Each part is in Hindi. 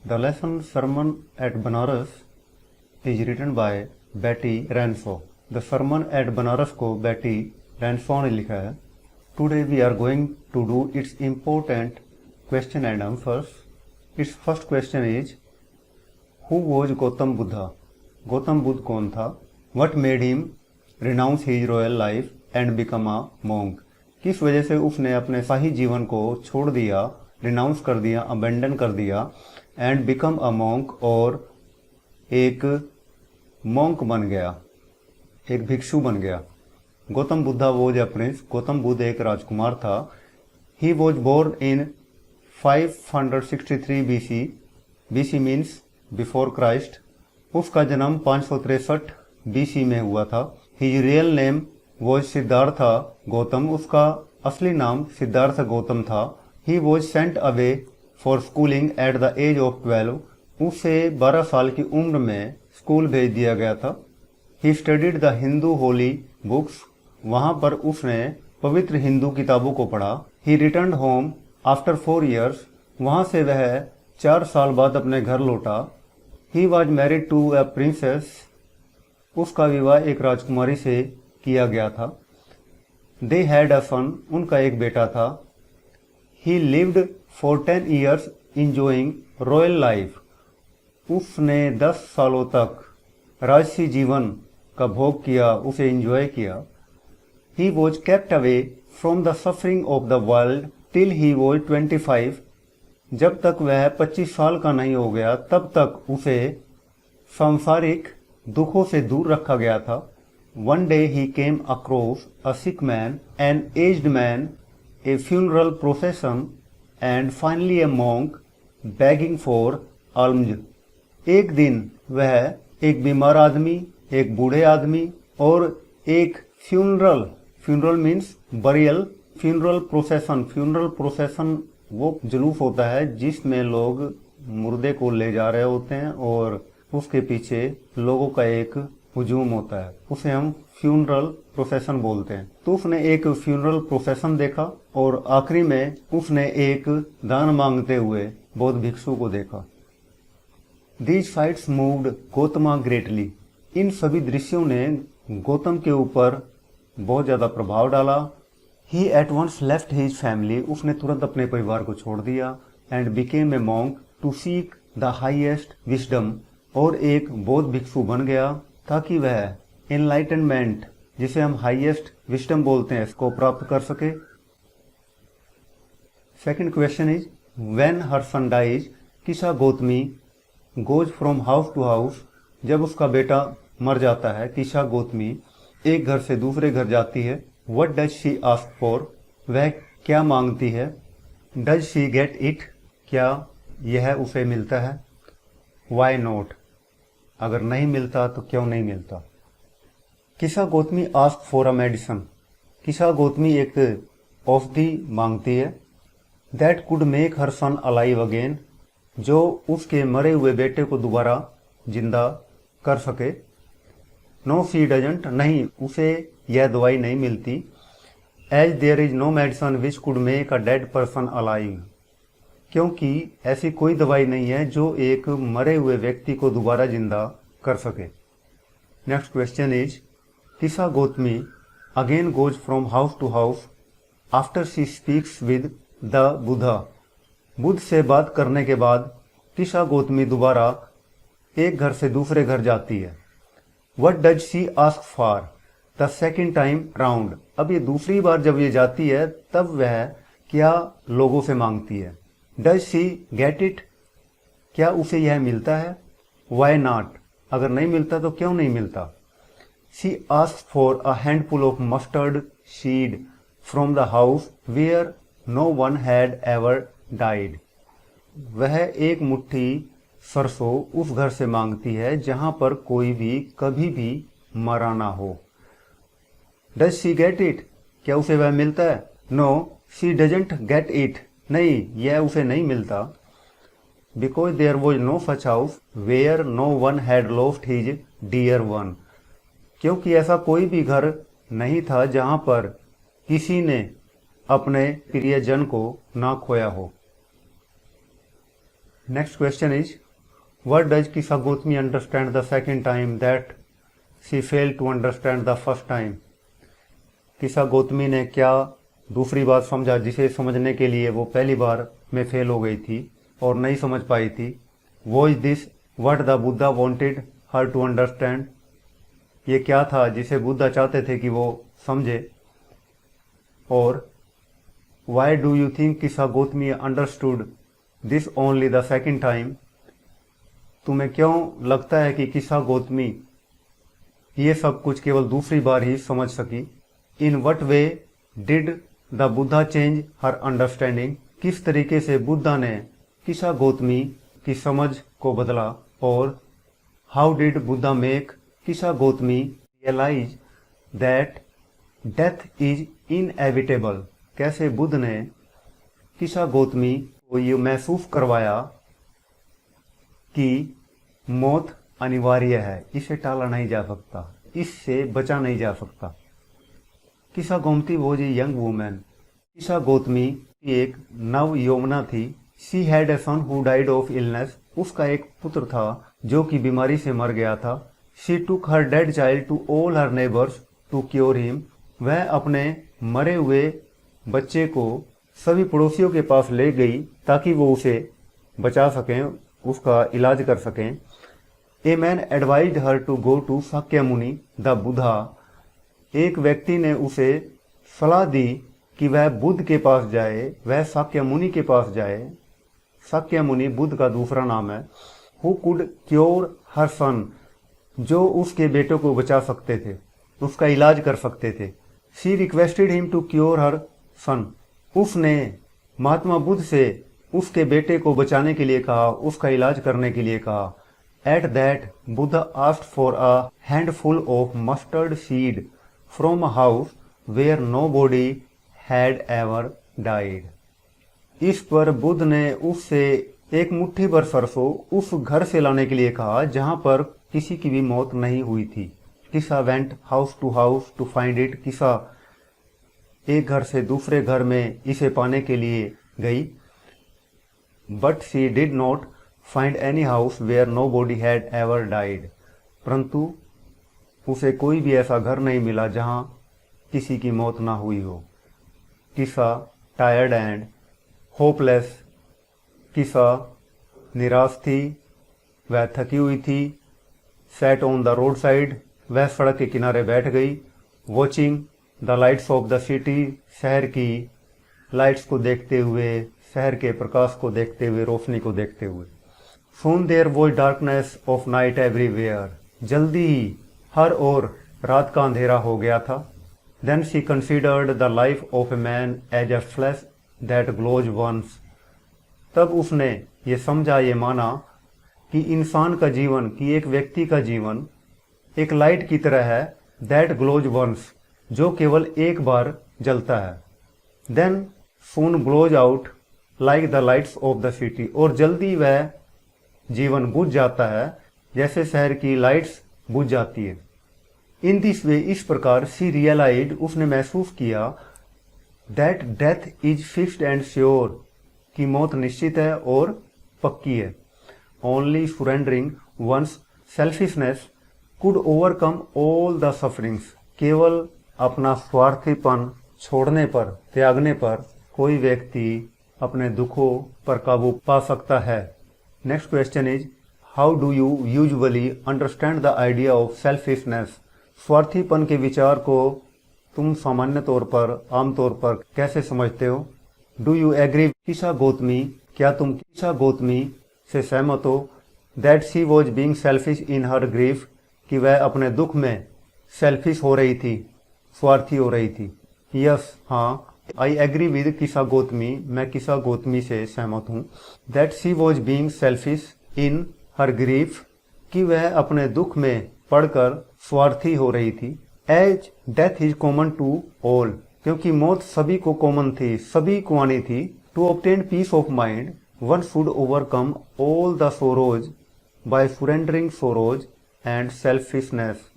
The lesson Sermon at Banaras is written by Betty Ranshaw. The Sermon at Banaras को Betty Ranshaw ने लिखा है. Today we are going to do its important question and answers. Its first question is, who was Gautam Buddha? Gautam Buddha कौन था? What made him renounce his royal life and become a monk? किस वजह से उसने अपने शाही जीवन को छोड़ दिया, रिनाउंस कर दिया, अबेंडन कर दिया एंड बिकम अ मॉन्क, और एक मॉन्क बन गया, एक भिक्षु बन गया. Gautam Buddha was a prince. Gautam Buddha एक राजकुमार था. He was born in 563 BC. BC means before Christ. उसका जन्म 563 BC में हुआ था. His real name was Siddharth Gautam. उसका असली नाम सिद्धार्थ गौतम था. He was sent away for schooling at the age of 12. उसे 12 साल की उम्र में स्कूल भेज दिया गया था. He studied the Hindu holy books. वहां पर उसने पवित्र हिंदू किताबों को पढ़ा. ही रिटर्न होम आफ्टर 4 years. वहां से वह 4 साल बाद अपने घर लौटा. He was married to a princess. उसका विवाह एक राजकुमारी से किया गया था. They had a son. उनका एक बेटा था. He lived for 10 years enjoying royal life. उसने 10 सालों तक राजसी जीवन का भोग किया, उसे एंजॉय किया. He was kept away from the suffering of the world till he was 25. जब तक वह 25 साल का नहीं हो गया तब तक उसे सांसारिक दुखों से दूर रखा गया था. वन डे ही came across a sick man, an aged man, a funeral procession and finally a monk begging for alms. एक दिन वह एक बीमार आदमी, एक बूढ़े आदमी और एक funeral means burial, funeral procession वो जुलूस होता है जिसमें लोग मुर्दे को ले जा रहे होते हैं और उसके पीछे लोगों का एक हुजूम होता है, उसे हम फ्यूनरल प्रोसेशन बोलते हैं. तो उसने एक फ्यूनरल प्रोसेशन देखा और आखिरी में उसने एक दान मांगते हुए बौद्ध भिक्षु को देखा. These sights moved Gautama greatly. इन सभी दृश्यों ने गौतम के ऊपर बहुत ज्यादा प्रभाव डाला. He at once left his family. उसने तुरंत अपने परिवार को छोड़ दिया. And became a monk to seek the highest wisdom. और एक बौद्ध भिक्षु बन गया ताकि वह एनलाइटनमेंट, जिसे हम हाईएस्ट विस्डम बोलते हैं, इसको प्राप्त कर सके. Second question is, when her son dies, Kisa Gotami goes from house to house. जब उसका बेटा मर जाता है, किसा गौतमी एक घर से दूसरे घर जाती है. What does she ask for, वह क्या मांगती है. डज शी गेट इट, क्या यह उसे मिलता है. वाई नॉट, अगर नहीं मिलता तो क्यों नहीं मिलता. Kisa Gautami ask for a medicine. Kisa Gautami एक औषधि मांगती है. That could make her son alive again, जो उसके मरे हुए बेटे को दोबारा जिंदा कर सके. नो शी डजंट, नहीं उसे यह दवाई नहीं मिलती. As there is no medicine which could make a dead person alive, क्योंकि ऐसी कोई दवाई नहीं है जो एक मरे हुए व्यक्ति को दोबारा जिंदा कर सके. Next question is, Kisa Gautami again goes from house to house after she speaks with the Buddha. Buddha से बात करने के बाद किसा गौतमी दोबारा एक घर से दूसरे घर जाती है. What does she ask for the second time round. अब ये दूसरी बार जब ये जाती है तब वह क्या लोगों से मांगती है. डज शी गेट इट, क्या उसे यह मिलता है. वाई नॉट, अगर नहीं मिलता तो क्यों नहीं मिलता. She ask for a handful of mustard seed from the house where no one had ever died. वह एक मुट्ठी सरसों उस घर से मांगती है जहां पर कोई भी कभी भी मरा ना हो. डज शी गेट इट, क्या उसे वह मिलता है. No she doesn't get it, नहीं यह उसे नहीं मिलता. Because there was no such house where no one had lost his dear one, क्योंकि ऐसा कोई भी घर नहीं था जहां पर किसी ने अपने प्रियजन को ना खोया हो. Next question is, what does Kisa Gotami understand the second time that she failed to understand the first time? किसा गोतमी ने क्या दूसरी बात समझा जिसे समझने के लिए वो पहली बार में फेल हो गई थी और नहीं समझ पाई थी? Was this what the Buddha wanted her to understand? ये क्या था जिसे बुद्धा चाहते थे कि वो समझे? और why do you think किसा Gotami understood this only the second time? तुम्हें क्यों लगता है कि किसा गोतमी ये सब कुछ केवल दूसरी बार ही समझ सकी? In what way did the Buddha change her understanding? किस तरीके से बुद्धा ने किसा गोतमी की समझ को बदला? और how did Buddha make Kisa Gotami realize that death is inevitable? कैसे बुद्ध ने किसा गोतमी को ये महसूस करवाया कि मौत अनिवार्य है, इसे टाला नहीं जा सकता, इससे बचा नहीं जा सकता। किसा गोमती was a young woman. Kisa Gotami एक नव यौवना थी। She had a son who died of illness. उसका एक पुत्र था जो कि बीमारी से मर गया था। She took her dead child to all her neighbours to cure him. वह अपने मरे हुए बच्चे को सभी पड़ोसियों के पास ले गई ताकि वो उसे बचा सकें, उसका इलाज कर सकें। A man advised her to go to Shakyamuni the Buddha. एक व्यक्ति ने उसे सलाह दी कि वह बुद्ध के पास जाए, वह शाक्यमुनि के पास जाए। शाक्यमुनि बुद्ध का दूसरा नाम है। हु कुड क्योर हर सन, जो उसके बेटे को बचा सकते थे, उसका इलाज कर सकते थे। She requested him to cure her son. उसने महात्मा बुद्ध से उसके बेटे को बचाने के लिए कहा, उसका इलाज करने के लिए कहा। At that Buddha asked for a handful of mustard seed from a house where nobody had ever died. इस पर बुद्ध ने उससे एक मुट्ठी भर सरसों उस घर से लाने के लिए कहा जहां पर किसी की भी मौत नहीं हुई थी। Kisa went house to find it. Kisa एक घर से दूसरे घर में इसे पाने के लिए गई। But she did not find any house where nobody had ever died. परंतु उसे कोई भी ऐसा घर नहीं मिला जहां किसी की मौत ना हुई हो। किसा टायर्ड एंड होपलेस। किसा निराश थी, वह थकी हुई थी। Sat on the road side, वह सड़क के किनारे बैठ गई। Watching the lights of the city, शहर की लाइट्स को देखते हुए, शहर के प्रकाश को देखते हुए, रोशनी को देखते हुए। Soon there was darkness of night everywhere. जल्दी ही हर ओर रात का अंधेरा हो गया था। Then she considered the life of a man as a flash that glows once. तब उसने ये समझा, ये माना कि इंसान का जीवन, कि एक व्यक्ति का जीवन एक लाइट की तरह है, दैट ग्लोज वंस, जो केवल एक बार जलता है। Then soon glows out like the lights of the city. और जल्दी वह जीवन बुझ जाता है जैसे शहर की लाइट्स बुझ जाती है। इन दिस वे, इस प्रकार, शी रियलाइज्ड, उसने महसूस किया, that death is fixed and sure, कि मौत निश्चित है और पक्की है। Only surrendering one's selfishness could overcome all the sufferings. केवल अपना स्वार्थीपन छोड़ने पर, त्यागने पर कोई व्यक्ति अपने दुखों पर काबू पा सकता है। Next question is, how do you usually understand the idea of selfishness? स्वार्थीपन के विचार को तुम सामान्य तौर पर, आमतौर पर कैसे समझते हो? डू यू एग्री किसा गोतमी, क्या तुम किसा गोतमी से सहमत हो? That she was being selfish in her grief, कि वह अपने दुख में सेल्फिश हो रही थी, स्वार्थी हो रही थी। यस, हाँ, आई एग्री विद किसा गोतमी, मैं किसा गोतमी से सहमत हूँ। That she was being selfish in her grief, कि वह अपने दुख में पढ़कर स्वार्थी हो रही थी। As death is common to all, क्योंकि मौत सभी को कॉमन थी, सभी को आनी थी। To obtain peace of mind one should overcome all the sorrows by surrendering sorrows and selfishness.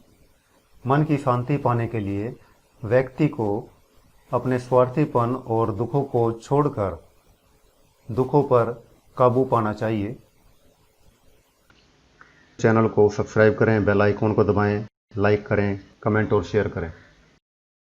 मन की शांति पाने के लिए व्यक्ति को अपने स्वार्थीपन और दुखों को छोड़कर, दुखों पर काबू पाना चाहिए। चैनल को सब्सक्राइब करें, बेल आइकॉन को दबाएं, लाइक करें, कमेंट और शेयर करें।